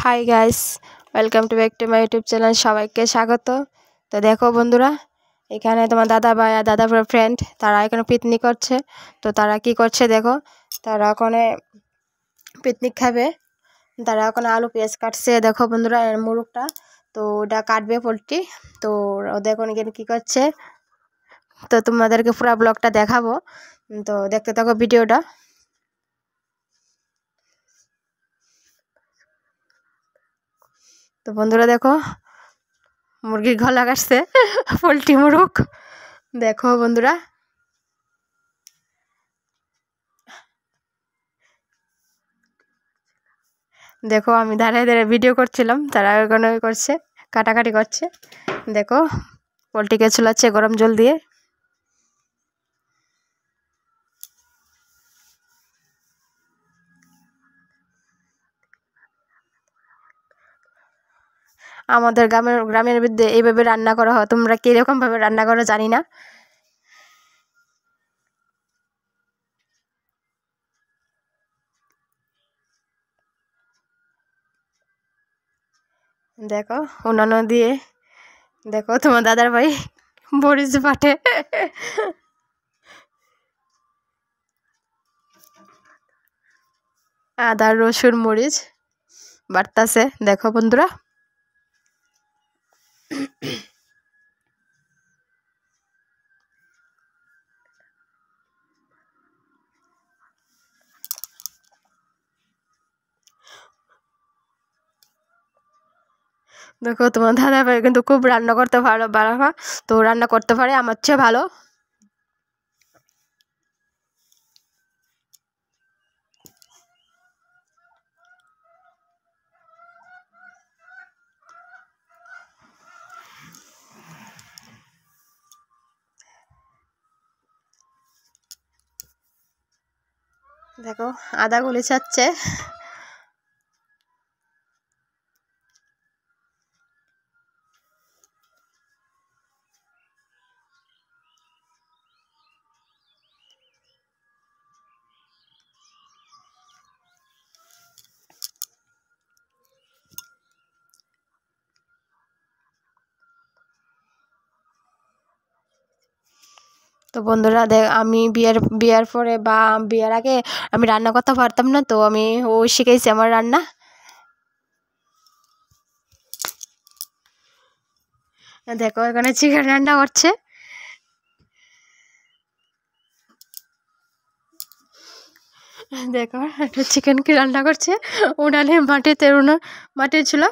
Hi guys, welcome to back to my YouTube channel. সবাইকে স্বাগত। তো দেখো বন্ধুরা, এখানে তোমার দাদা ভাই আর দাদা ভাই ফ্রেন্ড তারা এখানে পিকনিক করছে। তো তারা কি করছে দেখো, তারা ওখানে পিকনিক খাবে। তারা ওখানে আলু পেঁয়াজ কাটছে দেখো বন্ধুরা, এর মুরগটা তো ওটা কাটবে পোলট্রি। তো ওদের এখন এখানে কী করছে, তো তোমাদেরকে পুরো ব্লগটা দেখাবো। তো দেখতে থাকো ভিডিওটা। তো বন্ধুরা দেখো, মুরগির গলা কাটছে পোলট্রি মুরগ। দেখো বন্ধুরা, দেখো আমি দাঁড়িয়ে দাঁড়িয়ে ভিডিও করছিলাম, তারা ওখানে করছে, কাটাকাটি করছে। দেখো পোলট্রিকে চুলাচ্ছে গরম জল দিয়ে। আমাদের গ্রামের মধ্যে এইভাবে রান্না করা হয়, তোমরা কীরকম ভাবে রান্না করো জানি না। দেখো উনানো দিয়ে, দেখো তোমার দাদার ভাই মরিচ বাটে। আদা রসুন মরিচ বাটতাছে দেখো বন্ধুরা। দেখো তোমার দাদা ভাই কিন্তু খুব রান্না করতে ভালো ভালো হয়, তো রান্না করতে পারে আমার চেয়ে ভালো। দেখো আদা গলি চাচ্ছে। তো বন্ধুরা আমি বিয়ের পরে বা বিয়ের আগে আমি রান্না করতে পারতাম না, তো ও শিখেছে আমার রান্না। দেখো এখানে চিকেন রান্না করছে। দেখো একটা চিকেন কি রান্না করছে উনানে মাটির চুলা।